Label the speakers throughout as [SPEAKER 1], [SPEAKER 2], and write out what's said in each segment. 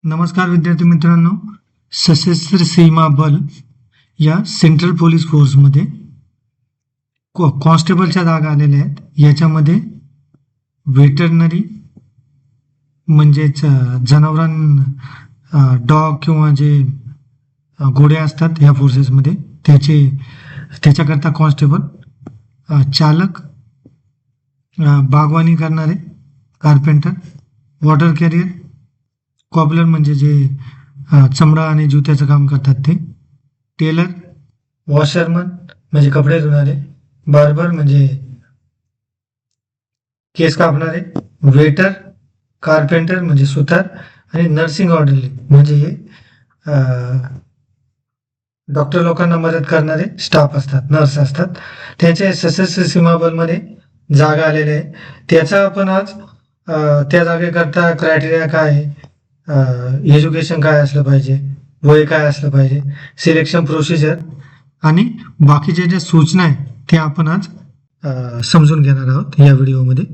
[SPEAKER 1] नमस्कार विद्यार्थी मित्रांनो, सशस्त्र सीमा बल या सेंट्रल पोलीस फोर्समध्ये कॉन्स्टेबलच्या जागा आलेल्या आहेत. याच्यामध्ये वेटरनरी म्हणजेच जनावरां डॉग किंवा जे घोडे असतात ह्या फोर्सेसमध्ये त्याच्याकरता कॉन्स्टेबल, चालक, बागवानी करणारे, कार्पेंटर, वॉटर कॅरियर, कॉबलर म्हणजे जे चमडा आणि जुत्याचं काम करतात ते, टेलर, वॉशरमन म्हणजे कपडे धुणारे, बार्बर म्हणजे केस कापणारे, वेटर, कार्पेंटर म्हणजे सुतार आणि नर्सिंग ऑर्डरली म्हणजे हे डॉक्टर लोकांना मदत करणारे स्टाफ असतात, नर्स असतात. त्याचे सशस्त्र सीमा बलमध्ये जागा आलेले आहे. त्याचा आपण आज त्या जागेकरता क्रायटेरिया काय आहे, एज्युकेशन काय असलं पाहिजे, वय काय असलं पाहिजे, सिलेक्शन प्रोसिजर आणि बाकीच्या ज्या सूचना आहेत त्या आपण आज समजून घेणार आहोत या व्हिडिओमध्ये.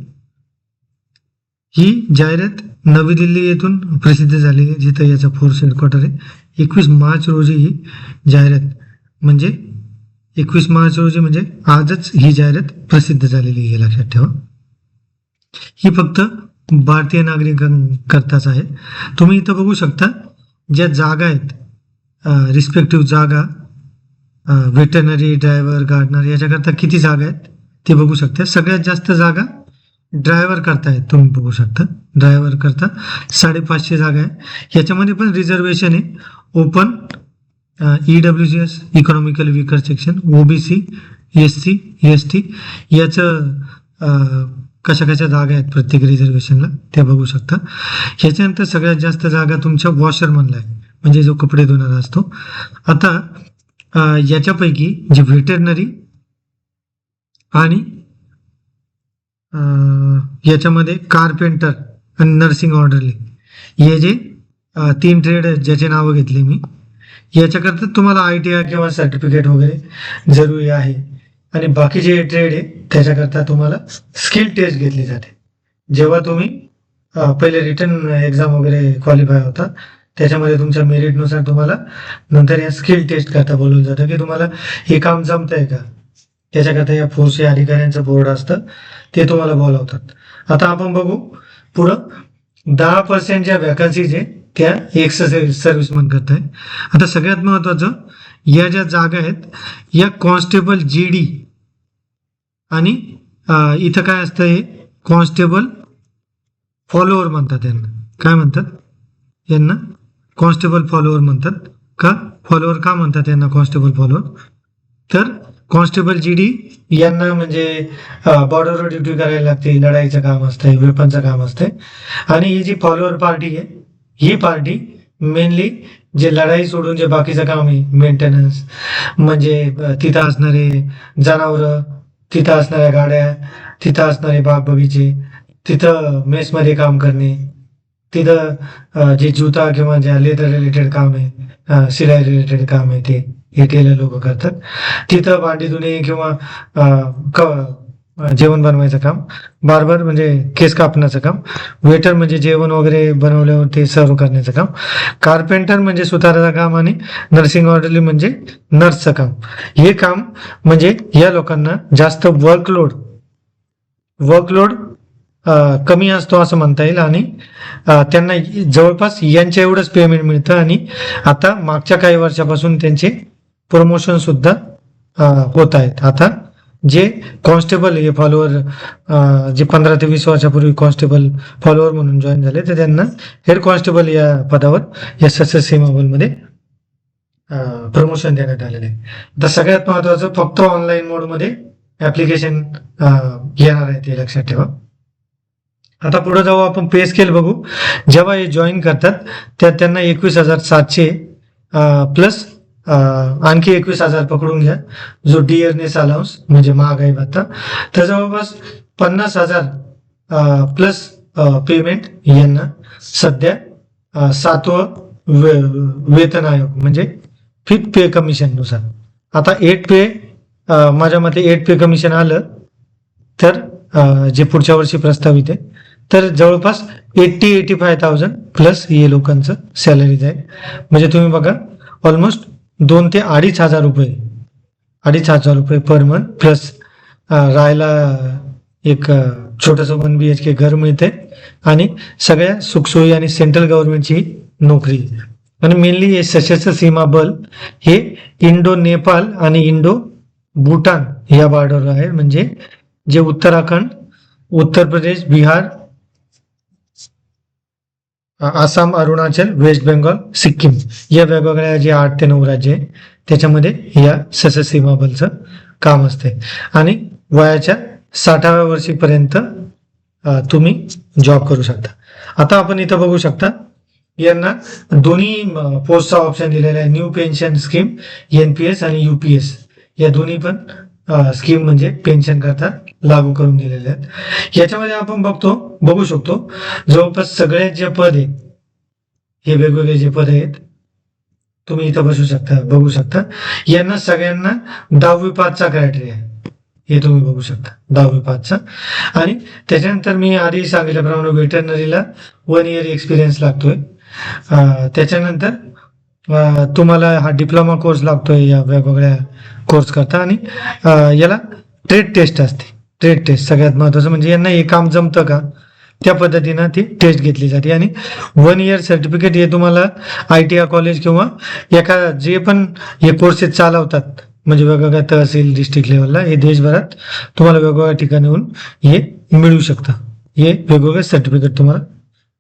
[SPEAKER 1] ही जाहिरात नवी दिल्ली येथून प्रसिद्ध झाली आहे, जिथं याचं फोर्स हेडक्वार्टर आहे. 21 मार्च रोजी ही जाहिरात म्हणजे 21 मार्च रोजी म्हणजे आजच ही जाहिरात प्रसिद्ध झालेली आहे, हे लक्षात ठेवा. ही फक्त भारतीय नागरिकांकरताच आहे. तुम्ही इथं बघू शकता ज्या जागा आहेत, रिस्पेक्टिव्ह जागा, वेटरनरी, ड्रायव्हर, गार्डनर याच्याकरता किती जागा आहेत ते बघू शकता. सगळ्यात जास्त जागा ड्रायव्हर करता आहेत, तुम्ही बघू शकता. ड्रायव्हर करता 550 जागा आहे. ह्याच्यामध्ये पण रिझर्वेशन आहे. Open, EWS economical weaker section, OBC, SC, ST याचं कशा जागा आहेत प्रत्येक रिझर्वेशनला त्या बघू शकता. ह्याच्यानंतर सगळ्यात जास्त जागा तुमच्या वॉशरमनला आहे, म्हणजे जो कपडे धुणारा असतो. आता याच्यापैकी जे व्हेटरनरी आणि याच्यामध्ये कार्पेंटर आणि नर्सिंग ऑर्डरली हे जे 3 ट्रेड ज्याचे नावं घेतले मी, याच्याकरता तुम्हाला ITI किंवा सर्टिफिकेट वगैरे जरुरी आहे. आणि बाकी जे ट्रेड आहे त्याच्याकरता तुम्हाला स्किल टेस्ट घेतली जाते. जेव्हा तुम्ही पहिले रिटर्न एक्झाम वगैरे क्वालिफाय होता, त्याच्यामध्ये तुमच्या मेरिटनुसार तुम्हाला नंतर या स्किल टेस्ट करता बोलवलं जातं की तुम्हाला हे काम जमतंय का. त्याच्याकरता या फोर्स या अधिकाऱ्यांचं बोर्ड असतं, ते तुम्हाला बोलवतात. आता आपण बघू पुढं 10% ज्या व्हॅकन्सीज आहे त्या एक्स सर्व्हिसमन करत आहे. आता सगळ्यात महत्त्वाचं, या ज्या जागा आहेत या कॉन्स्टेबल GD आणि इथं काय असतं, हे कॉन्स्टेबल फॉलोअर म्हणतात. यांना काय म्हणतात, यांना कॉन्स्टेबल फॉलोअर म्हणतात. का फॉलोअर का म्हणतात यांना कॉन्स्टेबल फॉलोअर, तर कॉन्स्टेबल GD यांना म्हणजे बॉर्डरवर ड्युटी करायला लागते, लढाईचं काम असतंय, वेपनचं काम असतंय. आणि ही जी फॉलोअर पार्टी आहे, ही पार्टी मेनली जे लढाई सोडून जे बाकीचं काम आहे, मेंटेनन्स म्हणजे तिथं असणारे जनावरं, तिथं असणाऱ्या गाड्या, तिथं असणारे बाग बगीचे, तिथं मेसमध्ये काम करणे, तिथं जे जुता किंवा ज्या लेदर रिलेटेड काम आहे, शिलाई रिलेटेड काम आहे, ते हे टेलर लोक करतात. तिथं भांडी धुणे किंवा जेवण बनवायचं काम, बार्बर म्हणजे केस कापण्याचं काम, वेटर म्हणजे जेवण वगैरे बनवल्यावर ते सर्व करण्याचं काम, कार्पेंटर म्हणजे सुताराचं काम आणि नर्सिंग ऑर्डरली म्हणजे नर्सचं काम. हे काम म्हणजे या लोकांना जास्त वर्कलोड कमी असतो असं म्हणता येईल. आणि त्यांना जवळपास यांच्या एवढंच पेमेंट मिळतं. आणि आता मागच्या काही वर्षापासून त्यांचे प्रमोशन सुद्धा होत आहेत. आता जे कॉन्स्टेबल हे फॉलोअर जे 15 ते 20 वर्षापूर्वी कॉन्स्टेबल फॉलोअर म्हणून जॉईन झाले, तर त्यांना हेड कॉन्स्टेबल या पदावर या सशस्त्र सीमा बलमध्ये प्रमोशन देण्यात आलेलं आहे. तर सगळ्यात महत्त्वाचं, फक्त ऑनलाईन मोडमध्ये ॲप्लिकेशन येणार आहे, ते लक्षात ठेवा. आता पुढे जाऊ, आपण पे स्केल बघू. जेव्हा हे जॉईन करतात त्यात त्यांना 21,700 प्लस आणखी 21,000 पकडून घ्या, जो डिअरनेस अलाउन्स म्हणजे महागाई भत्ता. तर जवळपास 50,000 प्लस पेमेंट यांना सध्या 7वं वेतन आयोग म्हणजे 5th पे कमिशननुसार. आता 8th पे माझ्या मते 8th पे कमिशन आलं तर जे पुढच्या वर्षी प्रस्तावित आहे तर जवळपास 85,000 प्लस हे लोकांचं सॅलरीज आहे. म्हणजे तुम्ही बघा ऑलमोस्ट 2 ते 2,500 रुपये पर मंथ प्लस राहायला एक छोटंसं 1 BHK घर मिळते आणि सगळ्या सुखसोयी आणि सेंट्रल गव्हर्नमेंटची नोकरी. आणि मेनली हे सशस्त्र सीमा बल हे इंडो नेपाळ आणि इंडो भूटान या बॉर्डरवर आहे. म्हणजे जे उत्तराखंड, उत्तर प्रदेश, बिहार, आसाम, अरुणाचल, वेस्ट बेंगॉल, सिक्कीम या वेगवेगळ्या जे 8 ते 9 राज्य आहे त्याच्यामध्ये या सशस्त्र सीमा बलचं काम असते. आणि वयाच्या 60व्या वर्षीपर्यंत तुम्ही जॉब करू शकता. आता आपण इथं बघू शकता यांना दोन्ही पोस्टचा ऑप्शन दिलेला आहे. न्यू पेन्शन स्कीम NPS आणि UPS या दोन्ही पण स्कीम म्हणजे पेन्शन करता लागू करून दिलेले आहेत. याच्यामध्ये आपण बघू शकतो जवळपास सगळे जे पद आहेत हे वेगवेगळे जे पद आहेत तुम्ही इथं बघू शकता यांना सगळ्यांना 10वी पासचा क्रायटेरिया आहे. हे तुम्ही बघू शकता 10वी पासचा. आणि त्याच्यानंतर मी आधी सांगितल्याप्रमाणे वेटरनरीला 1 इयर एक्सपिरियन्स लागतोय. त्याच्यानंतर तुम्हाला हा डिप्लोमा कोर्स लागतोय या वेगवेगळ्या कोर्स करता. आणि याला ट्रेड टेस्ट असते. ट्रेड टेस्ट सगळ्यात महत्त्वाचं म्हणजे यांना हे काम जमतं का त्या पद्धतीनं ती टेस्ट घेतली जाते. आणि 1 इयर सर्टिफिकेट हे तुम्हाला ITI कॉलेज किंवा जे पण हे कोर्सेस चालवतात म्हणजे वेगवेगळ्या तहसील डिस्ट्रिक्ट लेवलला हे देशभरात तुम्हाला वेगवेगळ्या ठिकाणीहून हे मिळू शकतं. हे वेगवेगळे सर्टिफिकेट तुम्हाला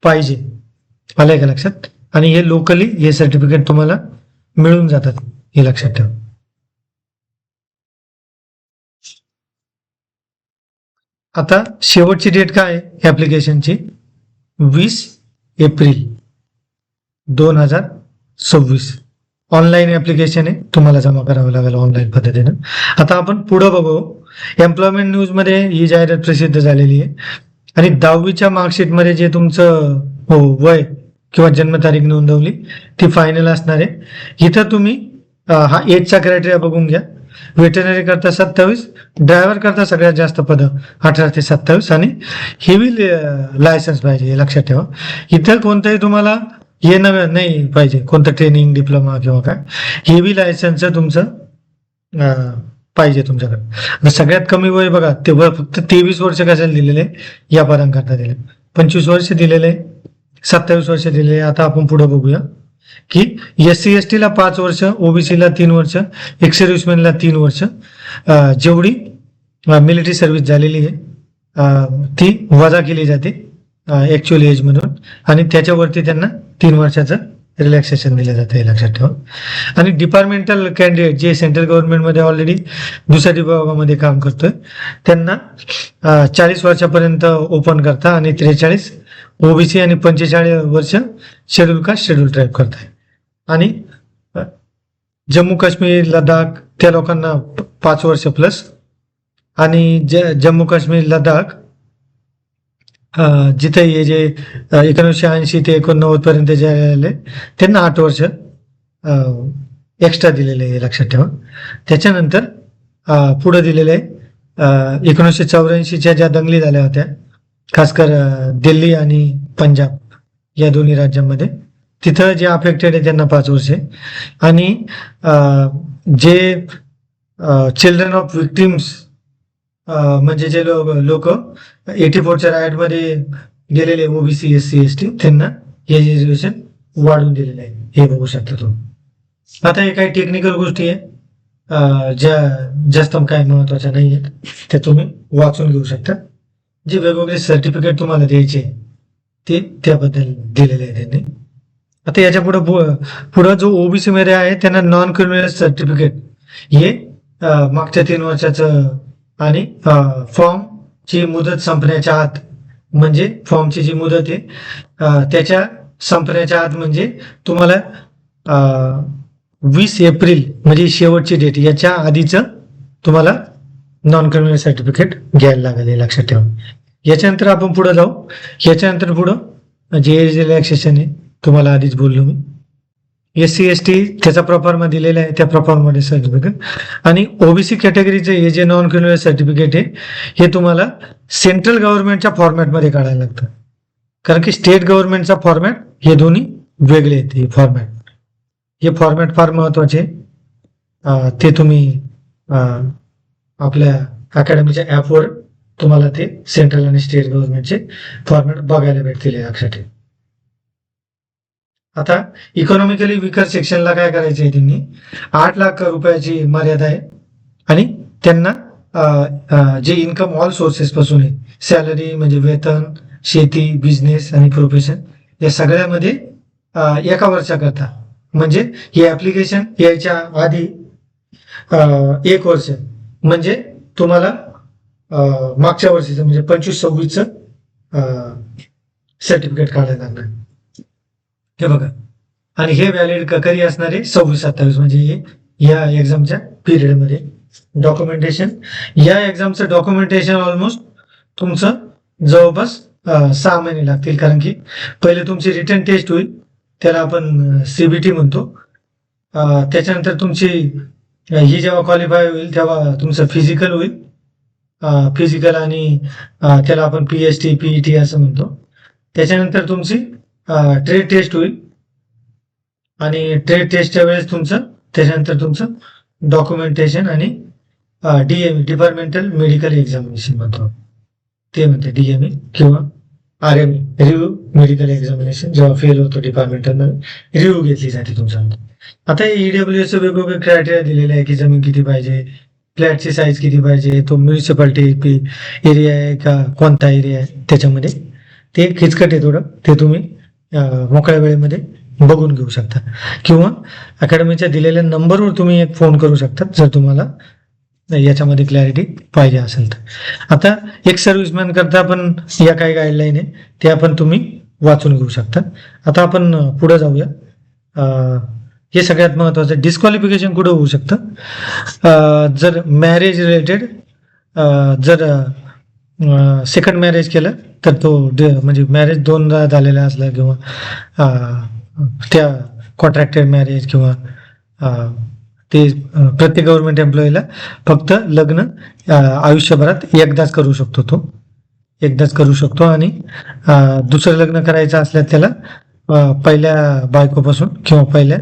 [SPEAKER 1] पाहिजे. आलंय का लक्षात. आणि हे लोकली हे सर्टिफिकेट तुम्हाला मिळून जातात हे लक्षात ठेवा. आता शेवटची डेट काय आहे ऍप्लिकेशनची 20 एप्रिल 2026. ऑनलाईन ऍप्लिकेशन आहे तुम्हाला जमा करावं लागेल ऑनलाईन पद्धतीनं. आता आपण पुढं बघू. एम्प्लॉयमेंट न्यूज मध्ये ही जाहिरात प्रसिद्ध झालेली आहे. आणि 10वीच्या मार्कशीटमध्ये जे तुमचं वय किंवा जन्मतारीख नोंदवली ती फायनल असणार आहे. इथं तुम्ही हा एजचा क्रायटेरिया बघून घ्या. वेटरनरी करता 27, ड्रायव्हर करता सगळ्यात जास्त पद 18 ते 27 आणि हेवी लायसन्स पाहिजे हे लक्षात ठेवा. इथं कोणतंही तुम्हाला हे नाही पाहिजे कोणतं ट्रेनिंग डिप्लोमा किंवा काय. हेवी लायसन्सचं तुमचं पाहिजे तुमच्याकडे. सगळ्यात कमी वय बघा ते फक्त 23 वर्ष कशाला दिलेले या पदांकरता दिले. 25 वर्ष दिलेले, 27 वर्ष दिलेले. आता आपण पुढे बघूया की SC ST ला 5 वर्ष, OBC ला 3 वर्ष, एक्स सर्व्हिसमॅनला 3 वर्ष. जेवढी मिलिटरी सर्व्हिस झालेली आहे ती वजा केली जाते ऍक्च्युअल एज म्हणून आणि त्याच्यावरती त्यांना 3 वर्षाचं रिलॅक्सेशन दिलं जातं हे लक्षात ठेवा. आणि डिपार्टमेंटल कॅन्डिडेट जे सेंट्रल गव्हर्नमेंटमध्ये ऑलरेडी दुसऱ्या विभागामध्ये काम करतोय त्यांना 40 वर्षापर्यंत ओपन करता आणि 43 OBC आणि 45 वर्ष शेड्यूल कास्ट शेड्यूल ट्राईब करताय. आणि जम्मू काश्मीर लडाख त्या लोकांना 5 वर्ष प्लस. आणि जम्मू काश्मीर लडाख जिथे हे जे 1980 ते 89 पर्यंत जे आले त्यांना 8 वर्ष एक्स्ट्रा दिलेले आहे लक्षात ठेवा. त्याच्यानंतर पुढे दिलेले 1984च्या ज्या दंगली झाल्या होत्या खासकर दिल्ली आणि पंजाब या दोन्ही राज्यांमध्ये तिथं जे अफेक्टेड आहे त्यांना 5 वर्षे. आणि जे चिल्ड्रन ऑफ विक्टिम्स म्हणजे जे लोक 84च्या रायटमध्ये गेलेले OBC SC ST त्यांना हे रिझर्वेशन वाढवून दिलेलं आहे हे बघू शकता तुम्ही. आता हे काही टेक्निकल गोष्टी आहे ज्या जास्त काही महत्वाच्या नाही आहेत त्या तुम्ही वाचून घेऊ शकता. जे वेगवेगळे सर्टिफिकेट तुम्हाला द्यायचे ते त्याबद्दल दिलेले आहे त्यांनी. आता याच्या पुढं जो OBC मध्ये आहे त्यांना नॉन क्रिमिनल सर्टिफिकेट हे मागच्या 3 वर्षाचं आणि फॉर्मची मुदत संपण्याच्या आत म्हणजे फॉर्मची जी मुदत आहे त्याच्या संपण्याच्या आत म्हणजे तुम्हाला 20 एप्रिल म्हणजे शेवटची डेट याच्या आधीचं तुम्हाला नॉन क्रिमिनल सर्टिफिकेट घ्यायला लागेल हे लक्षात ठेवा. याच्यानंतर आपण पुढे जाऊ. याच्यानंतर पुढं जे एज रिलॅक्सेशन आहे तुम्हाला आधीच बोललो मी. SC ST त्याचा प्रॉफॉर्मा दिलेला आहे त्या प्रॉफॉर्मामध्ये सर्टिफिकेट. आणि OBC कॅटेगरीचे हे जे नॉन क्रिमिनल सर्टिफिकेट आहे हे तुम्हाला सेंट्रल गव्हर्नमेंटच्या फॉर्मॅटमध्ये काढायला लागतं. कारण की स्टेट गव्हर्नमेंटचा फॉर्मॅट हे दोन्ही वेगळे आहेत. हे फॉर्मॅट फार महत्वाचे आहे. ते तुम्ही आपल्या अकॅडमीच्या ॲपवर तुम्हाला ते सेंट्रल आणि स्टेट गव्हर्नमेंटचे फॉर्मॅट बघायला भेटतील हे लक्षात ठेवा. आता इकॉनॉमिकली विकर सेक्शनला काय करायचं आहे, त्यांनी 8 लाख रुपयाची मर्यादा आहे आणि त्यांना जे इन्कम ऑल सोर्सेस पासून आहे, सॅलरी म्हणजे वेतन, शेती, बिझनेस आणि प्रोफेशन या सगळ्यामध्ये 1 वर्षाकरता, म्हणजे हे ऍप्लिकेशन यायच्या आधी 1 वर्ष म्हणजे तुम्हाला मागच्या वर्षीचं म्हणजे 25-26चं सर्टिफिकेट काढायला लागणार. हे बघा, आणि हे व्हॅलिड कधी असणार आहे 26-27 म्हणजे या एक्झामच्या पिरियडमध्ये. डॉक्युमेंटेशन, या एक्झामचं डॉक्युमेंटेशन ऑलमोस्ट तुमचं जवळपास 6 महिने लागतील, कारण की पहिले तुमची रिटन टेस्ट होईल, त्याला आपण CBT म्हणतो. त्याच्यानंतर तुमची ही जेव्हा क्वालिफाय होईल तेव्हा तुमचं फिजिकल होईल, फिजिकल आणि त्याला आपण PST PET असं म्हणतो. त्याच्यानंतर तुमची ट्रेड टेस्ट होईल आणि ट्रेड टेस्टच्या वेळेस त्याच्यानंतर तुमचं डॉक्युमेंटेशन आणि DME डिपार्टमेंटल मेडिकल एक्झामिनेशन म्हणतो, ते म्हणते DME किंवा RME रिव्ह्यू मेडिकल एक्झामिनेशन. जेव्हा फेल होतो डिपार्टमेंटलमध्ये रिव्ह्यू घेतली जाते तुमचा. आता EWS वेगवेगळे क्रायटेरिया दिलेले आहे की जमीन किती पाहिजे, फ्लॅटची साईज किती पाहिजे, तो म्युनिसिपालिटी एरिया आहे का कोणता एरिया आहे, त्याच्यामध्ये ते खिचकट आहे थोडं, ते तुम्ही मोकळ्या वेळेमध्ये बघून घेऊ शकता किंवा अकॅडमीच्या दिलेल्या नंबरवर तुम्ही एक फोन करू शकता जर तुम्हाला याच्यामध्ये क्लॅरिटी पाहिजे असेल तर. आता एक सर्व्हिसमॅन करता आपण या काही गाईडलाईन आहे त्या पण तुम्ही वाचून घेऊ शकता. आता आपण पुढे जाऊया. हे सगळ्यात महत्त्वाचं, डिस्क्वालिफिकेशन कुठं होऊ शकतं, जर मॅरेज रिलेटेड, जर सेकंड मॅरेज केलं तर तो म्हणजे मॅरेज 2दा झालेला असला किंवा त्या कॉन्ट्रॅक्टेड मॅरेज किंवा ते प्रत्येक गव्हर्नमेंट एम्प्लॉईला फक्त लग्न आयुष्यभरात एकदाच करू शकतो आणि दुसरं लग्न करायचं असल्यास त्याला पहिल्या बायकोपासून किंवा पहिल्या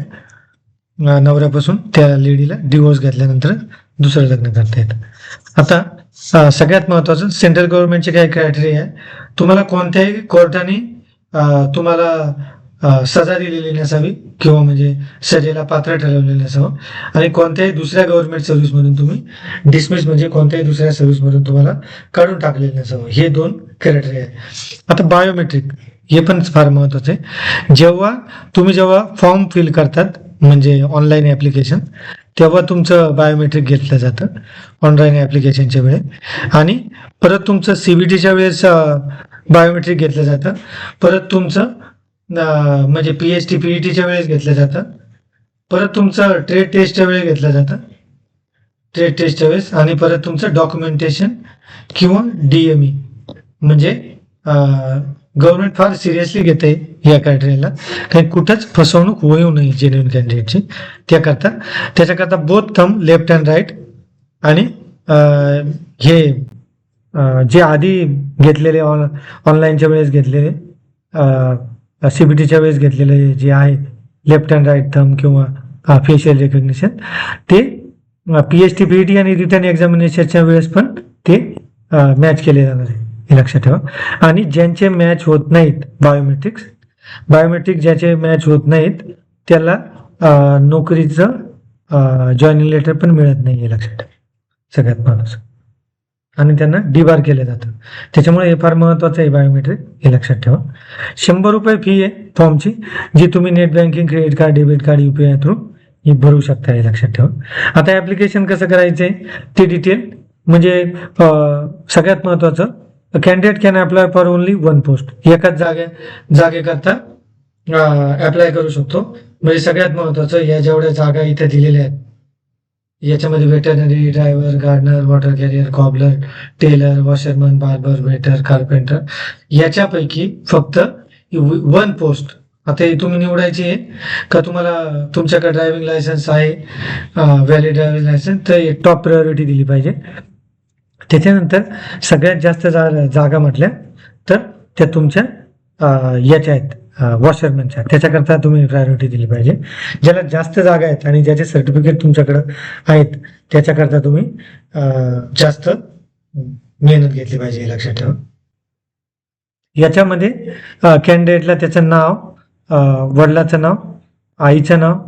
[SPEAKER 1] नवऱ्यापासून त्या लेडीला डिवोर्स घेतल्यानंतर दुसरं लग्न करता येतं. आता सगळ्यात महत्त्वाचं, सेंट्रल गव्हर्नमेंटचे काही क्रायटेरिया आहे. तुम्हाला कोणत्याही कोर्टाने तुम्हाला सजा दिलेली नसावी किंवा म्हणजे सजेला पात्र ठरवलेलं नसावं आणि कोणत्याही दुसऱ्या गव्हर्नमेंट सर्व्हिसमधून तुम्ही डिसमिस म्हणजे कोणत्याही दुसऱ्या सर्व्हिसमधून तुम्हाला काढून टाकलेलं नसावं. हे 2 क्रायटेरिया आहे. आता बायोमेट्रिक, हे पण फार महत्त्वाचं आहे. जेव्हा फॉर्म फिल करतात म्हणजे ऑनलाईन ॲप्लिकेशन, तेव्हा तुमचं बायोमेट्रिक घेतलं जातं ऑनलाईन ॲप्लिकेशनच्या वेळेस, आणि परत तुमचं CBTच्या वेळेस बायोमेट्रिक घेतलं जातं, परत तुमचं म्हणजे PST PETच्या वेळेस घेतलं जातं, परत तुमचं ट्रेड टेस्टच्या वेळेस घेतलं जातं आणि परत तुमचं डॉक्युमेंटेशन किंवा DME. म्हणजे गव्हर्नमेंट फार सिरियसली घेते या क्रायटेरियाला, काही कुठंच फसवणूक होऊ नये जेन्युइन कॅन्डिडेटची. त्याच्याकरता both thumb left and right आणि हे जे आधी घेतलेले ऑनलाईनच्या वेळेस घेतलेले CBTच्या वेळेस घेतलेले जे आहे लेफ्ट अँड राईट थंब किंवा फेशियल रेकग्निशन, ते PST PET आणि रिटन एक्झामिनेशनच्या वेळेस पण ते मॅच केले जाणार आहे, हे लक्षात ठेवा. आणि ज्यांचे मॅच होत नाहीत बायोमेट्रिक ज्याचे मॅच होत नाहीत त्याला नोकरीचं जॉईनिंग लेटर पण मिळत नाही, हे लक्षात ठेवा सगळ्यात महत्त्वाचं, आणि त्यांना डिबार केलं जातं. त्याच्यामुळे हे फार महत्त्वाचं आहे बायोमेट्रिक, हे लक्षात ठेवा. 100 रुपये फी आहे फॉर्मची, जी तुम्ही net banking, credit card, debit card, UPI through ही भरू शकता, हे लक्षात ठेवा. आता ॲप्लिकेशन कसं करायचं आहे ते डिटेल, म्हणजे सगळ्यात महत्त्वाचं, candidate can apply for only 1 post, एकाच जागेकरता अप्लाय करू शकतो. म्हणजे सगळ्यात महत्त्वाचं, या जेवढ्या जागा इथे दिलेल्या आहेत याच्यामध्ये veterinary, driver, gardener, water carrier, cobbler, tailor, washerman, barber, waiter, carpenter, याच्यापैकी फक्त 1 पोस्ट आता ही तुम्ही निवडायची आहे का. तुम्हाला तुमच्याकडे ड्रायव्हिंग लायसन्स आहे, व्हॅलिड ड्रायव्हिंग लायसन्स, तर टॉप प्रायोरिटी दिली पाहिजे. त्याच्यानंतर सगळ्यात जास्त जागा म्हटल्या तर त्या तुमच्या याच्या आहेत वॉशरमॅनच्या, त्याच्याकरता तुम्ही प्रायोरिटी दिली पाहिजे. ज्याला जास्त जागा आहेत आणि ज्याचे सर्टिफिकेट तुमच्याकडं आहेत त्याच्याकरता तुम्ही जास्त मेहनत घेतली पाहिजे, हे लक्षात ठेवा. याच्यामध्ये कॅन्डिडेटला त्याचं नाव, वडिलाचं नाव, आईचं नाव,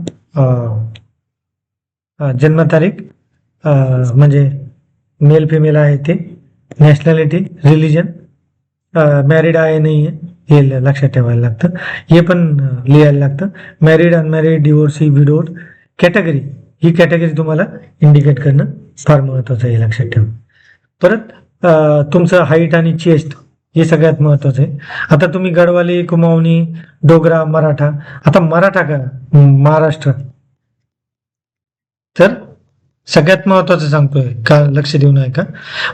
[SPEAKER 1] जन्मतारीख, म्हणजे मेल फिमेल आहे ते, नॅशनॅलिटी, रिलिजन, मॅरिड आहे नाही आहे हे लक्षात ठेवायला लागतं. हे पण लिहायला लागतं. Married, unmarried, divorcee, widowed, category, ही कॅटेगरी तुम्हाला इंडिकेट करणं फार महत्त्वाचं आहे, हे लक्षात ठेवा. परत तुमचं हाईट आणि चेस्ट हे सगळ्यात महत्त्वाचं आहे. आता तुम्ही गडवाली, कुमावणी, डोगरा, मराठा, आता मराठा का महाराष्ट्र, तर सगळ्यात महत्त्वाचं सांगतोय का, लक्ष देऊन आहे का,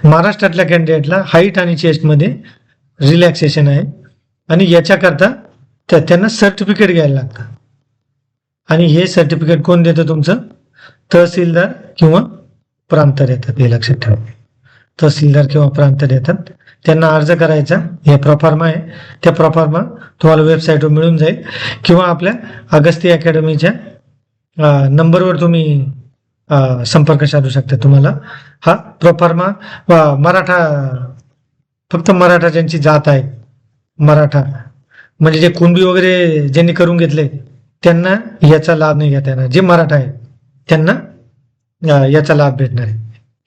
[SPEAKER 1] महाराष्ट्रातल्या कॅन्डिडेटला हाईट आणि चेस्टमध्ये रिलॅक्सेशन आहे आणि याच्याकरता त्यांना सर्टिफिकेट घ्यायला लागतं. आणि हे सर्टिफिकेट कोण देतं? तुमचं तहसीलदार किंवा प्रांत देतात, हे लक्षात ठेवा. तहसीलदार किंवा प्रांत देतात. त्यांना अर्ज करायचा, हे प्रॉफार्मा आहे, त्या प्रॉफार्मा तुम्हाला वेबसाईटवर मिळून जाईल किंवा आपल्या अगस्ती अकॅडमीच्या नंबरवर तुम्ही संपर्क साधू शकता. तुम्हाला हा प्रोफार्मा मराठा, फक्त मराठा ज्यांची जात आहे, मराठा म्हणजे जे कुणबी वगैरे ज्यांनी करून घेतले त्यांना याचा लाभ नाही घेता येणार. जे मराठा आहे त्यांना याचा लाभ भेटणार आहे.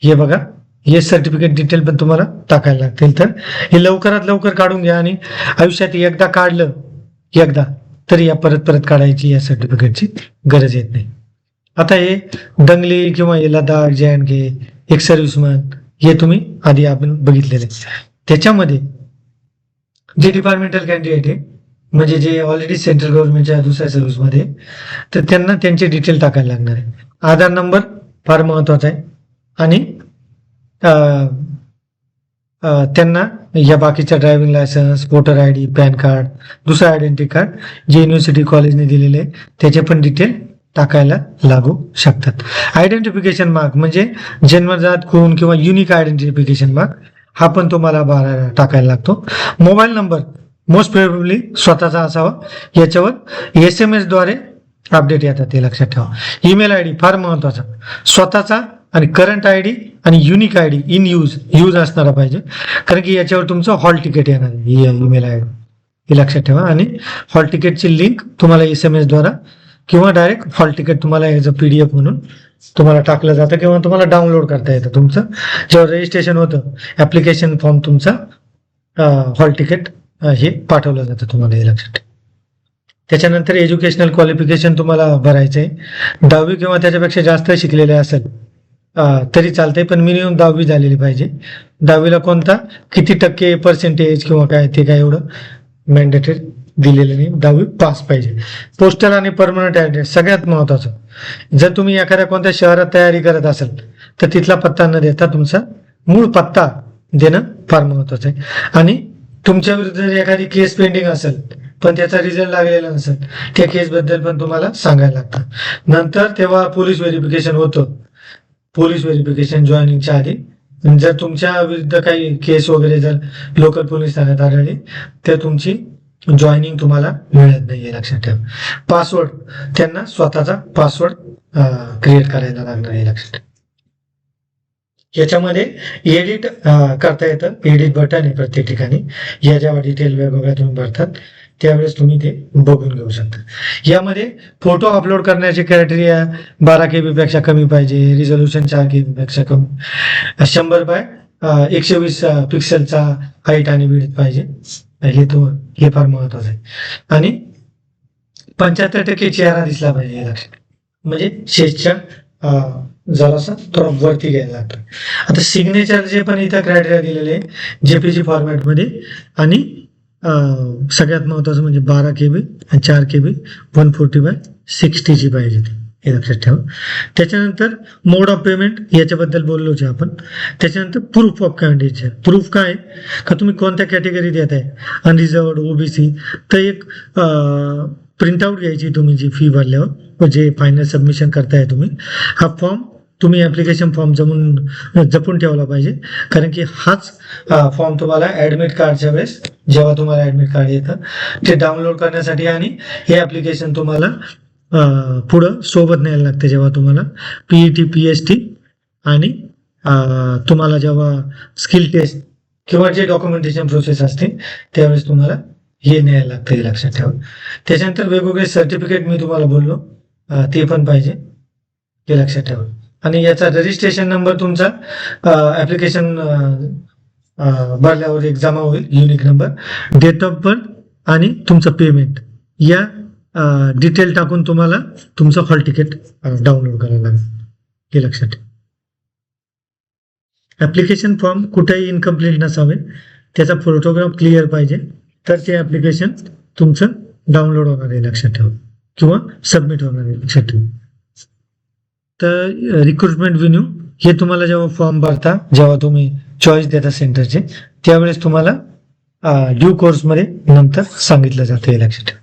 [SPEAKER 1] हे बघा, हे सर्टिफिकेट डिटेल पण तुम्हाला टाकायला लागतील. तर हे लवकरात लवकर काढून घ्या आणि आयुष्यात एकदा काढलं, एकदा तरी या परत परत काढायची या सर्टिफिकेटची गरज येत नाही. आता हे दंगली किंवा हे लडाख, जे-एंड-के, एक सर्व्हिसमॅन, हे तुम्ही आधी आपण बघितलेले. त्याच्यामध्ये जे डिपार्टमेंटल कॅन्डिडेट आहे, म्हणजे जे ऑलरेडी सेंट्रल गव्हर्नमेंटच्या दुसऱ्या सर्व्हिसमध्ये, तर त्यांना त्यांचे डिटेल टाकायला लागणार आहे. आधार नंबर फार महत्त्वाचा आहे आणि त्यांना या बाकीच्या driving licence, voter I D, pan card, दुसरं आयडेंटिटी कार्ड जे युनिव्हर्सिटी कॉलेजने दिलेले त्याचे पण डिटेल टाकायला लागू शकतात. आयडेंटिफिकेशन मार्क म्हणजे जन्मजात खून किंवा युनिक आयडेंटिफिकेशन मार्क हा पण तुम्हाला टाकायला लागतो. मोबाईल नंबर मोस्ट प्रोबेबली स्वतःचा असावा, याच्यावर SMS द्वारे अपडेट येतात, ते लक्षात ठेवा. ईमेल आय डी फार महत्त्वाचा, स्वतःचा आणि करंट आय डी आणि unique I D in use असणारा पाहिजे, कारण की याच्यावर तुमचं हॉल तिकीट येणार आहे. ईमेल आय डी हे लक्षात ठेवा. आणि हॉल तिकीटची लिंक तुम्हाला SMS द्वारा किंवा डायरेक्ट हॉल तिकीट तुम्हाला याचं PDF म्हणून तुम्हाला टाकलं जातं किंवा तुम्हाला डाउनलोड करता येतं. तुमचं जेव्हा रजिस्ट्रेशन होतं ॲप्लिकेशन फॉर्म तुमचा हॉल तिकीट हे पाठवलं जातं तुम्हाला, हे लक्षात ठेवा. त्याच्यानंतर एज्युकेशनल क्वालिफिकेशन तुम्हाला भरायचं आहे. 10वी किंवा त्याच्यापेक्षा जास्त शिकलेले असेल तरी चालतंय, पण मिनिमम 10वी झालेली पाहिजे. 10वीला कोणता किती टक्के पर्सेंटेज किंवा काय ते काय एवढं मॅन्डेटरी दिलेलं नाही, 10वी पास पाहिजे. पोस्टल आणि परमनंट ॲड्रेस सगळ्यात महत्त्वाचं. जर तुम्ही एखाद्या कोणत्या शहरात तयारी करत असाल तर तिथला पत्ता न देता तुमचा मूळ पत्ता देणं फार महत्त्वाचं आहे. आणि तुमच्या विरुद्ध जर एखादी केस पेंडिंग असेल पण त्याचा रिझल्ट लागलेला नसेल, त्या केसबद्दल पण तुम्हाला सांगायला लागतं. नंतर तेव्हा पोलीस व्हेरिफिकेशन होतं. पोलीस व्हेरिफिकेशन जॉईनिंगच्या आधी जर तुमच्या विरुद्ध काही केस वगैरे जर लोकल पोलीस ठाण्यात आढळली तर तुमची जॉईनिंग तुम्हाला मिळत नाही, हे लक्षात ठेवा. पासवर्ड, त्यांना स्वतःचा पासवर्ड क्रिएट करायला लागणार, हे लक्षात ठेवा. याच्यामध्ये एडिट करता येतं, एडिट बटन आहे प्रत्येक ठिकाणी. या जेव्हा डिटेल वेगवेगळ्या तुम्ही भरतात त्यावेळेस तुम्ही ते बघून घेऊ शकता. यामध्ये फोटो अपलोड करण्याचे क्रायटेरिया 12 KB पेक्षा कमी पाहिजे, रिझोल्युशन 4 KB पेक्षा कमी, 100 बाय 120 पिक्सेलचा हाईट आणि विड्थ पाहिजे, हे फार महत्वाचं आहे. आणि 75% चेहरा दिसला पाहिजे, हे लक्षात. म्हणजे शेजच्या जरासा थोडा वरती घ्यायला लागतो. आता सिग्नेचर जे पण इथं क्रायटेरिया दिलेले आहे JPG फॉर्मॅटमध्ये, आणि सगळ्यात महत्त्वाचं म्हणजे 12 KB आणि 4 KB 140 बाय 60 पाहिजे, हे लक्षात ठेवा. त्याच्यानंतर मोड ऑफ पेमेंट याच्याबद्दल बोललोच आपण. त्याच्यानंतर प्रूफ ऑफ कॅन्डिडेटचे प्रूफ काय का तुम्ही कोणत्या कॅटेगरी देत आहे, अनरिझर्वड, OBC, तर एक प्रिंटआउट घ्यायची तुम्ही जी फी भरल्यावर, जे फायनल सबमिशन करताय तुम्ही. हा फॉर्म तुम्ही ॲप्लिकेशन फॉर्म जपून ठेवला पाहिजे, कारण की हाच फॉर्म तुम्हाला ॲडमिट कार्डच्या वेळेस जेव्हा तुम्हाला ॲडमिट कार्ड येतं ते डाउनलोड करण्यासाठी आणि हे ॲप्लिकेशन तुम्हाला पुढं सोबत न्यायला लागते जेव्हा तुम्हाला PET PST आणि तुम्हाला जेव्हा स्किल टेस्ट किंवा जे डॉक्युमेंटेशन प्रोसेस असते त्यावेळेस तुम्हाला हे न्यायला लागतं, हे लक्षात ठेवा. त्याच्यानंतर वेगवेगळे सर्टिफिकेट मी तुम्हाला बोललो ते पण पाहिजे, हे लक्षात ठेवा. आणि याचा रजिस्ट्रेशन नंबर तुमचा ॲप्लिकेशन भरल्यावर एक जमा होईल, unique number, date of birth आणि तुमचं पेमेंट या डिटेल टाकून तुम्हाला तुमचं हॉल तिकीट डाउनलोड करावं लागेल, हे लक्षात ठेवा. ॲप्लिकेशन फॉर्म कुठेही इनकम्प्लीट नसावे, त्याचा फोटोग्राफ क्लिअर पाहिजे, तर ते ॲप्लिकेशन तुमचं डाउनलोड होणार आहे, लक्षात ठेवा, किंवा सबमिट होणार आहे, लक्षात ठेवा. तर रिक्रुटमेंट व्हेन्यू हे तुम्हाला जेव्हा फॉर्म भरता, जेव्हा तुम्ही चॉईस देता सेंटरचे, त्यावेळेस तुम्हाला ड्यू कोर्समध्ये नंतर सांगितलं जातं, हे लक्षात ठेवा.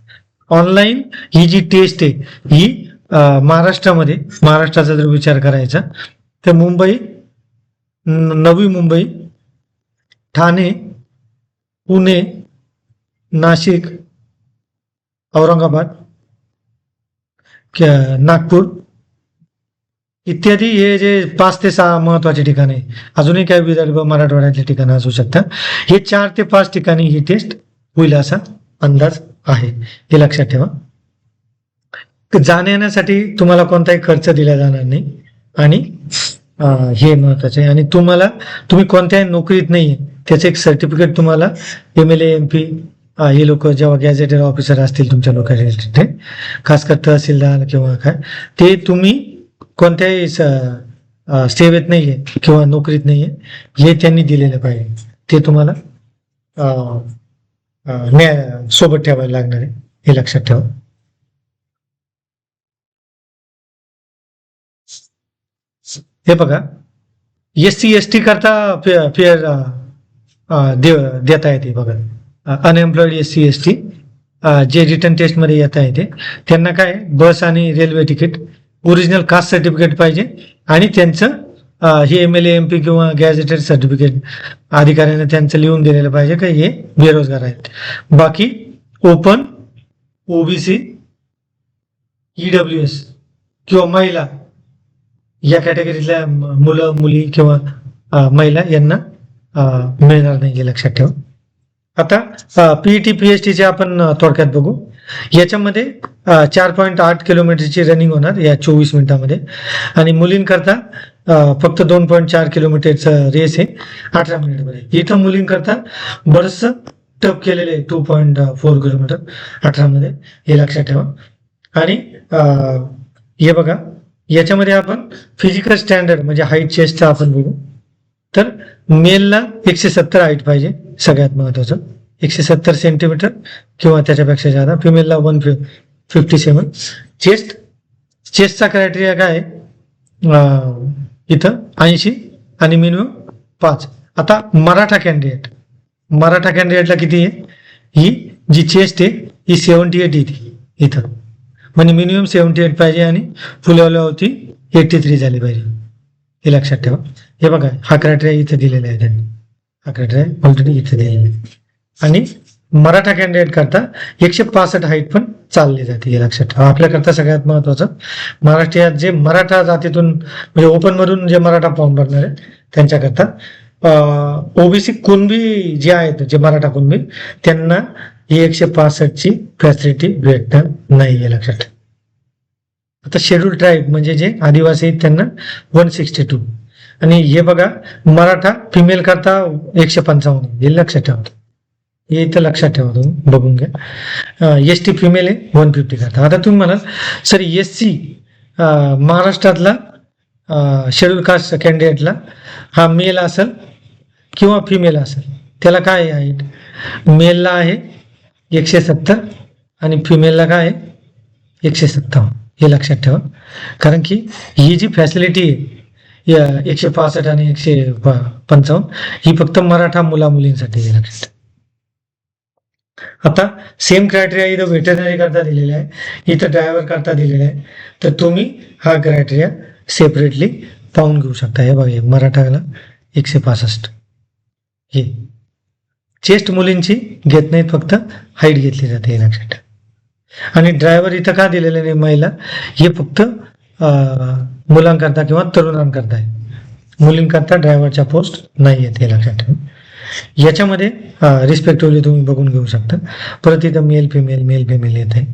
[SPEAKER 1] ऑनलाईन ही जी टेस्ट आहे ही महाराष्ट्राचा जर विचार करायचा तर मुंबई, नवी मुंबई, ठाणे, पुणे, नाशिक, औरंगाबाद, नागपूर इत्यादी हे जे 5 ते 6 महत्वाचे ठिकाण आहे, अजूनही काही विदर्भ मराठवाड्यातले ठिकाणं असू शकतात, हे 4 ते 5 ठिकाणी ही टेस्ट होईल असा अंदाज आहे, हे लक्षात ठेवा. जाण्यासाठी तुम्हाला कोणताही खर्च दिला जाणार नाही आणि हे महत्वाचं आहे. आणि तुम्ही कोणत्याही नोकरीत नाही त्याचं एक सर्टिफिकेट तुम्हाला MLA MP हे लोक जेव्हा गॅझेटेड ऑफिसर असतील तुमच्या लोकॅलिटीचे, खासकर तहसीलदार किंवा काय, ते तुम्ही कोणत्याही सेवेत नाही आहे किंवा नोकरीत नाही आहे हे त्यांनी दिलेलं पाहिजे, ते तुम्हाला सोबत ठेवायला लागणार आहे, हे लक्षात ठेवा. हे बघा, SC ST करता फेअर देता येते बघा. अनएम्प्लॉईड SC ST जे रिटर्न टेस्टमध्ये येता येते त्यांना काय बस आणि railway ticket, original caste certificate पाहिजे आणि त्यांचं हे MLA MP किंवा गॅझेटेड सर्टिफिकेट अधिकाऱ्याने त्यांचं लिहून दिलेलं पाहिजे का हे बेरोजगार आहेत. बाकी ओपन, OBC, EWS किंवा महिला या कॅटेगरीतल्या मुलं मुली किंवा महिला यांना मिळणार नाही, हे लक्षात ठेवा. आता PET PSTचे आपण थोडक्यात बघू. याच्यामध्ये 4.8 किलोमीटरची रनिंग होणार या 24 मिनिटांमध्ये आणि मुलींकरता फक्त 2.4 किलोमीटरचं रेस आहे 18 मिनिटमध्ये. इथं मुलींकरता बरंचसं टप केलेलं आहे 2.4 किलोमीटर 18 मध्ये, हे लक्षात ठेवा. आणि हे बघा, याच्यामध्ये आपण फिजिकल स्टँडर्ड म्हणजे हाईट चेस्टचा आपण बघू. तर मेलला 170 हाईट पाहिजे, सगळ्यात महत्वाचं 170 सेंटीमीटर किंवा त्याच्यापेक्षा जादा. फिमेलला 157. चेस्टचा क्रायटेरिया काय इथं 80 आणि मिनिमम 5. आता मराठा कॅन्डिडेटला किती आहे, ही जी चेस्ट आहे ही 78 येते इथं, म्हणजे मिनिमम 78 पाहिजे आणि फुलवल्यावरती 83 झाली पाहिजे, हे लक्षात ठेवा. हे बघा, हा क्रायटेरिया इथे दिलेला आहे त्यांनी, हा क्रायटेरिया ऑलरेडी इथे दिलेला आहे. आणि मराठा कॅन्डिडेट करता 165 हाईट पण चालली जाते, हे लक्षात ठेवा. आपल्याकरता सगळ्यात महत्वाचं महाराष्ट्रात जे मराठा जातीतून म्हणजे ओपन मधून जे मराठा फॉर्म भरणार आहेत त्यांच्याकरता OBC कुणबी जे आहेत, जे मराठा कुणबी, त्यांना ही 165ची फॅसिलिटी भेटणार नाही, हे लक्षात ठेवा. आता शेड्यूल ट्राईब म्हणजे जे आदिवासी आहेत त्यांना 162. आणि हे बघा, मराठा फिमेल करता 155, हे लक्षात ठेवा, हे इथं लक्षात ठेवा, तुम्ही बघून घ्या. ST फिमेल आहे 150 करता. आता तुम्ही म्हणाल सर SC महाराष्ट्रातला शेड्यूल कास्ट कॅन्डिडेटला हा मेल असेल किंवा फिमेल असेल, त्याला काय आहे, मेलला आहे 170 आणि फिमेलला काय आहे 157, हे लक्षात ठेवा. कारण की ही जी फॅसिलिटी आहे 165 आणि 155 ही फक्त मराठा मुला मुलींसाठी, हे लक्षात. आता सेम क्रायटेरिया इथं व्हेटरनरी करता दिलेला आहे, इथं ड्रायव्हर करता दिलेला आहे, तर तुम्ही हा क्रायटेरिया सेपरेटली पाहून घेऊ शकता. हे बघा, मराठाला 165. हे चेस्ट मुलींची घेत नाहीत, फक्त हाईट घेतली जाते, हे लक्षात ठेवा. आणि ड्रायव्हर इथं का दिलेले नाही महिला, हे फक्त मुलांकरता किंवा तरुणांकरता आहे. मुलींकरता ड्रायव्हरच्या पोस्ट नाही आहेत, हे लक्षात ठेवा. याच्यामध्ये रिस्पेक्टिव्हली तुम्ही बघून घेऊ शकता. परत इथं मेल फिमेल येत आहे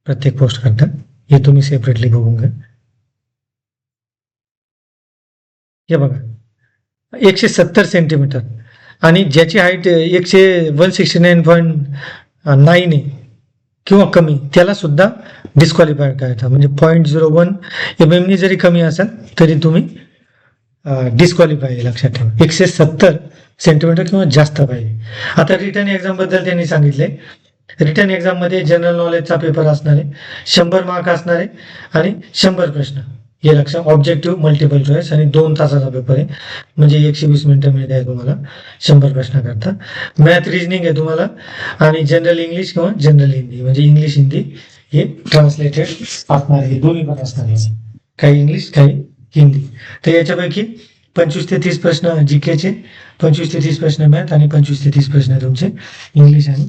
[SPEAKER 1] प्रत्येक पोस्ट करता. हे तुम्ही सेपरेटली बघून घ्या. हे बघा, 170 सेंटीमीटर आणि ज्याची हाईट 169.9 आहे किंवा कमी, त्याला सुद्धा डिस्क्वालिफाय करायचा. म्हणजे 0.01 mm जरी कमी असेल तरी तुम्ही डिस्क्वालिफाय, लक्षात ठेवा. 170 सेंटीमीटर किंवा जास्त पाहिजे. आता रिटर्न एक्झाम बद्दल त्यांनी सांगितले. रिटर्न एक्झाम मध्ये जनरल नॉलेजचा पेपर असणार आहे, 100 मार्क असणार आहे आणि 100 प्रश्न. हे लक्षात, ऑब्जेक्टिव्ह मल्टिपल चॉईस आणि 2 तासाचा पेपर आहे. म्हणजे 120 मिनिटं मिळत आहे तुम्हाला 100 प्रश्न करता. मॅथ रिजनिंग आहे तुम्हाला आणि जनरल इंग्लिश किंवा जनरल हिंदी, म्हणजे इंग्लिश हिंदी हे ट्रान्सलेटेड असणार आहे. दोन्ही पण असणार आहे, काही इंग्लिश काही हिंदी. तर याच्यापैकी 25 ते 30 प्रश्न जीकेचे, 25 ते 30 प्रश्न मॅथ आणि 25 ते 30 प्रश्न तुमचे इंग्लिश आणि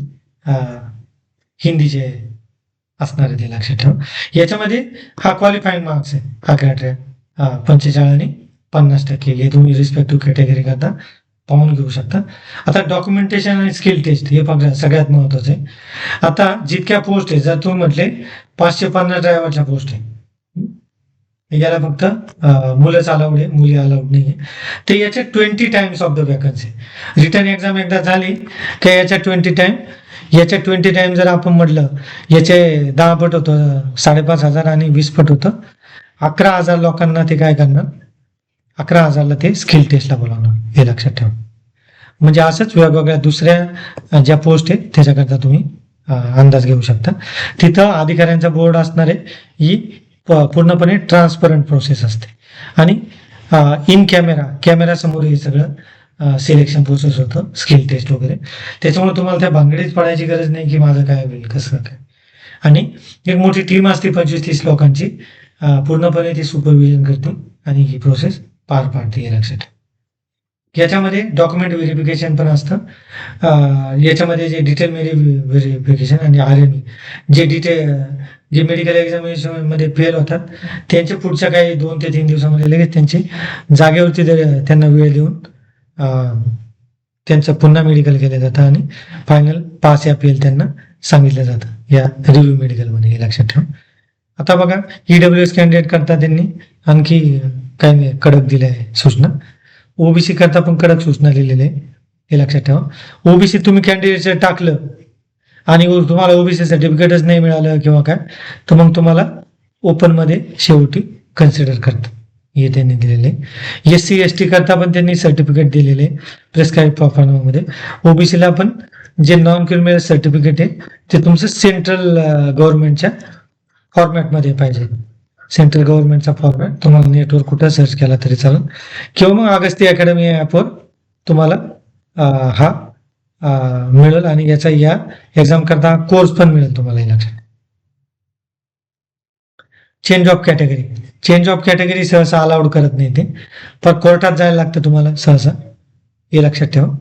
[SPEAKER 1] हिंदीचे असणार आहे, ते लक्षात ठेवा. याच्यामध्ये हा क्वालिफाईंग मार्क्स आहे, 11 45 आणि 50%. हे तुम्ही रिस्पेक्टिव्ह कॅटेगरी करता पाहून घेऊ शकता. आता डॉक्युमेंटेशन आणि स्किल टेस्ट हे बघा सगळ्यात महत्वाचं आहे. आता जितक्या पोस्ट आहे, जर तुम्ही म्हटले 550 ड्रायव्हरच्या पोस्ट आहे, याला फक्त मुलंच अलाउड आहे, मुली अलाउड नाही आहे. तर याच्या 20 times of the vacancy. Return exam एकदा झाली की याच्या 20 टाइम, याच्या 20 टाइम जर आपण म्हटलं, याचे 10 पट होतं 5,500 आणि 20 पट होतं 11,000 लोकांना ते काय करणार, 11,000ला ते स्किल टेस्टला बोलावणार, हे लक्षात ठेवा. म्हणजे असंच वेगवेगळ्या दुसऱ्या ज्या पोस्ट आहेत त्याच्याकरता तुम्ही अंदाज घेऊ शकता. तिथं अधिकाऱ्यांचा बोर्ड असणार आहे. ही पूर्णपणे ट्रान्सपरंट प्रोसेस असते आणि इन कॅमेरा समोर हे सगळं सिलेक्शन प्रोसेस होतं, स्किल टेस्ट वगैरे. त्याच्यामुळे तुम्हाला त्या भानगडीत पडायची गरज नाही की माझं काय होईल कसं काय. आणि एक मोठी टीम असते 25-30 लोकांची, पूर्णपणे ती सुपरविजन करते आणि ही प्रोसेस पार पाडते, हे लक्षात. याच्यामध्ये डॉक्युमेंट व्हेरिफिकेशन पण असतं. याच्यामध्ये जे डिटेल व्हेरिफिकेशन आणि RME जे मेडिकल एक्झामिनेशन मध्ये फेल होतात त्यांचे पुढच्या काही 2 ते 3 दिवसामध्ये लगेच त्यांची जागेवरती त्यांना वेळ देऊन त्यांचं पुन्हा मेडिकल केलं जातं आणि फायनल पास या फेल त्यांना सांगितलं जातं या रिव्ह्यू मेडिकलमध्ये, हे लक्षात ठेवा. आता बघा, EWS कॅन्डिडेट करता त्यांनी आणखी काही कडक दिले आहे सूचना. OBC करता पण कडक सूचना दिलेल्या आहे, हे लक्षात ठेवा. OBC तुम्ही कॅन्डिडेट टाकलं आणि तुम्हाला OBC सर्टिफिकेटच नाही मिळालं किंवा काय, तर मग तुम्हाला ओपन मध्ये शेवटी कन्सिडर करतात, हे त्यांनी दिलेले. SC ST करता पण त्यांनी सर्टिफिकेट दिलेले प्रेस्क्राईब परफॉर्ममध्ये. OBC ला पण जे नॉन क्रिमिनल सर्टिफिकेट आहे ते तुमचं सेंट्रल गव्हर्नमेंटच्या फॉर्मॅटमध्ये पाहिजे. सेंट्रल गव्हर्नमेंटचा फॉर्मॅट तुम्हाला नेटवर कुठं सर्च केला तरी चालेल, किंवा मग अगस्ती अकॅडमी ॲपवर तुम्हाला हा मिळेल आणि याचा या एक्झाम करता कोर्स पण मिळेल तुम्हाला, हे लक्षात. चेंज ऑफ कॅटेगरी सहसा अलाउड करत नाही ते, पण कोर्टात जायला लागतं तुम्हाला सहसा, हे लक्षात ठेवा.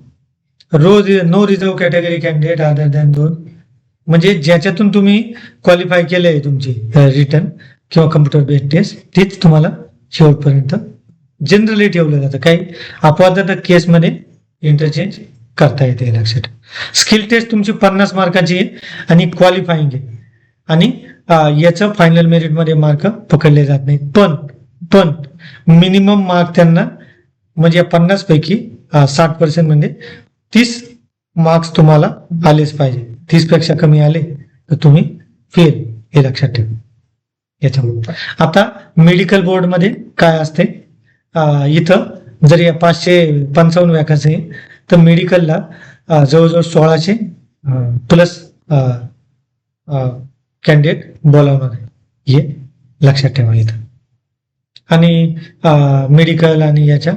[SPEAKER 1] No reserve category candidate other than 2, म्हणजे ज्याच्यातून तुम्ही क्वालिफाय केले आहे तुमची रिटर्न किंवा कम्प्युटर बेस्ड टेस्ट, तीच तुम्हाला शेवटपर्यंत जनरली ठेवलं जातं. काही अपवादात्मक केसमध्ये इंटरचेंज करता येते, हे लक्षात. स्किल टेस्ट तुमची 50 मार्काची आहे आणि क्वालिफाईंग आहे आणि याचं फायनल मेरिटमध्ये मार्क पकडले जात नाही. पण मिनिमम मार्क त्यांना, म्हणजे 50 पैकी 60% म्हणजे 30 मार्क्स तुम्हाला आलेच पाहिजे. 30 पेक्षा कमी आले तर तुम्ही फेल, हे लक्षात ठेवा. याच्यामुळे आता मेडिकल बोर्डमध्ये काय असते, इथं जर या 555 वॅकन्सी आहे तर मेडिकलला जवळजवळ 1600 प्लस कॅन्डिडेट बोलावणार आहे, हे लक्षात ठेवा इथं. आणि मेडिकल आणि याच्या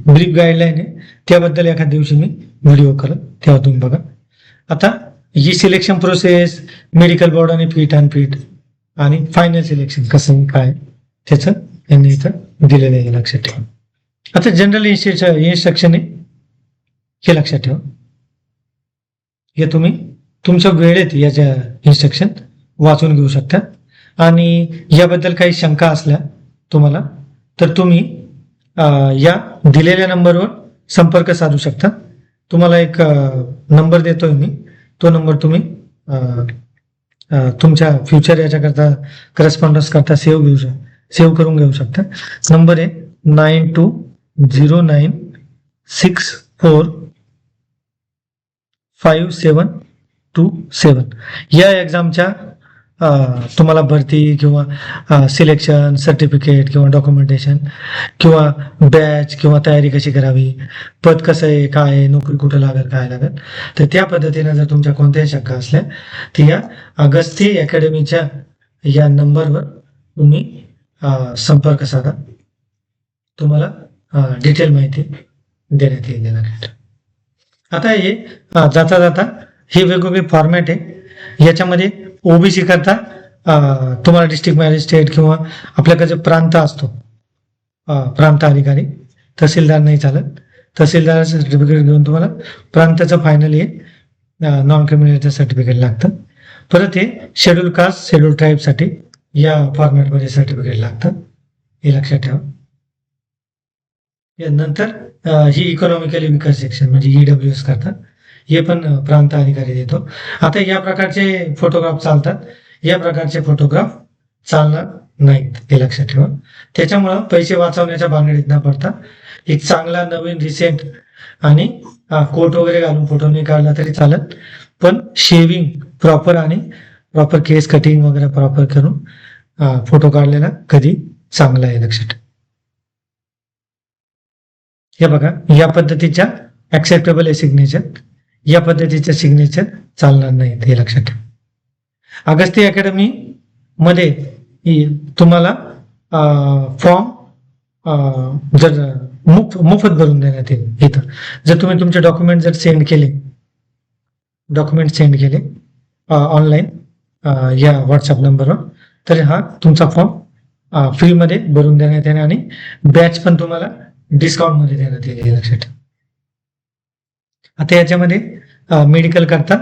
[SPEAKER 1] ब्रीफ गाईडलाईन आहे त्याबद्दल एखाद्या दिवशी मी व्हिडिओ करत, तेव्हा तुम्ही बघा. आता ही सिलेक्शन प्रोसेस, मेडिकल बोर्ड आणि फिट आणि फायनल सिलेक्शन कसं काय त्याचं यांनी इथं दिलेलं आहे, लक्षात ठेवा. आता जनरल इन्स्ट्रक्शन आहे, हे लक्षात ठेवा. हे तुम्ही तुमच्या वेळेत याच्या इन्स्ट्रक्शन वाचून घेऊ शकता. आणि याबद्दल काही शंका असल्या तुम्हाला तर तुम्ही या दिलेल्या नंबरवर संपर्क साधू शकता. तुम्हाला एक नंबर देतोय मी, तो नंबर तुम्ही तुमच्या फ्युचर याच्याकरता करस्पॉन्डन्स करता सेव्ह करून घेऊ शकता. नंबर आहे 9209645727. या एक्झामच्या तुम्हाला भरती किंवा सिलेक्शन सर्टिफिकेट किंवा डॉक्युमेंटेशन किंवा बॅच किंवा तयारी कशी करावी, पद कसं आहे, काय आहे, नोकरी कुठं लागेल, काय लागेल, तर त्या पद्धतीने जर तुमच्या कोणत्याही शंका असल्या तर या अगस्ती अकॅडमीच्या या नंबरवर तुम्ही संपर्क साधा. तुम्हाला डिटेल माहिती देण्यात येईल. आता हे जाता जाता हे वेगवेगळे फॉर्मॅट आहे. याच्यामध्ये ओबीसी करता तुम्हाला डिस्ट्रिक्ट मॅजिस्ट्रेट किंवा आपल्याकडे जो प्रांत असतो, प्रांत अधिकारी, तहसीलदार नाही चालत. तहसीलदाराचं सर्टिफिकेट घेऊन तुम्हाला प्रांताचं फायनल हे नॉन क्रिमिनलचं सर्टिफिकेट लागतं. परत हे शेड्यूल कास्ट शेड्यूल ट्राईबसाठी या फॉर्मॅटमध्ये सर्टिफिकेट लागतं, हे लक्षात ठेवा. नंतर ही इकॉनॉमिकली विकर सेक्शन म्हणजे EWS करतात, हे पण प्रांत अधिकारी देतो. आता या प्रकारचे फोटोग्राफ चालतात, या प्रकारचे फोटोग्राफ चालणार नाहीत, हे लक्षात ठेवा. त्याच्यामुळं पैसे वाचवण्याच्या भानगडीत न पडता एक चांगला नवीन रिसेंट आणि कोट वगैरे घालून फोटो नाही काढला तरी चालत, पण शेविंग प्रॉपर आणि प्रॉपर केस कटिंग वगैरे प्रॉपर करून फोटो काढलेला कधी चांगला आहे, लक्षात ठेवा. हे बघा, या पद्धतीच्या ऍक्सेप्टेबल आहे सिग्नेचर, या पद्धतीचे सिग्नेचर चालणार नाहीत, हे लक्षात ठेवा. अगस्ती अकॅडमी मध्ये तुम्हाला फॉर्म जर मोफत भरून देण्यात येईल. इथं जर तुम्ही तुमचे डॉक्युमेंट जर सेंड केले ऑनलाईन या व्हॉट्सअप नंबरवर, तर हा तुमचा फॉर्म फ्रीमध्ये भरून देण्यात येईल आणि बॅच पण तुम्हाला डिस्काउंट मध्ये देण्यात येईल, हे लक्षात ठेवा. आता याच्यामध्ये मेडिकल करता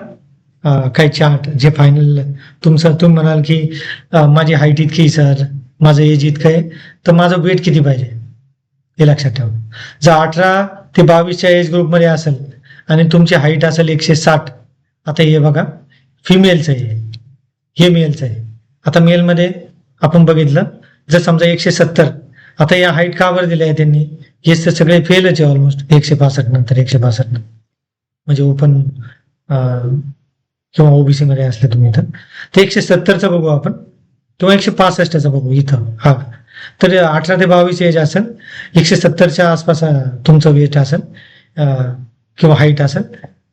[SPEAKER 1] काही चार्ट जे फायनल तुम्ही म्हणाल की माझी हाईट इतकी सर, माझं एज इतकं आहे, तर माझं वेट किती पाहिजे, हे लक्षात ठेवा. जर 18 ते 22च्या एज ग्रुपमध्ये असेल आणि तुमची हाईट असेल 160, आता हे बघा फिमेलचं आहे, हे मेलचं आहे. आता मेलमध्ये आपण बघितलं जर समजा 170, आता या हाईट का बरं दिल्या आहे त्यांनी, हे तर सगळे फेलच आहे ऑलमोस्ट 165 नंतर 162 म्हणजे ओपन किंवा ओबीसी मध्ये असले तुम्ही तर 170चं बघू आपण किंवा 165चं बघू इथं. हा तर 18 ते 22 एज असेल, 170च्या आसपास तुमचं वेट असेल किंवा हाईट असेल,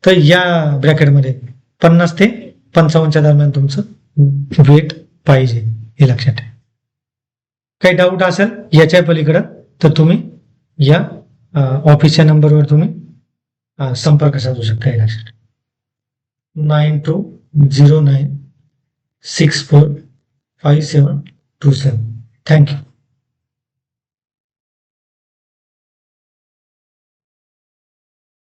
[SPEAKER 1] तर या ब्रॅकेटमध्ये 50 ते 55च्या दरम्यान तुमचं वेट पाहिजे, हे लक्षात ठेवा. काही डाऊट असेल याच्या पलीकडं तर तुम्ही या ऑफिसच्या नंबरवर तुम्ही संपर्क साधू शकता, हे लक्षात ठेवा. 9209645727. थँक्यू.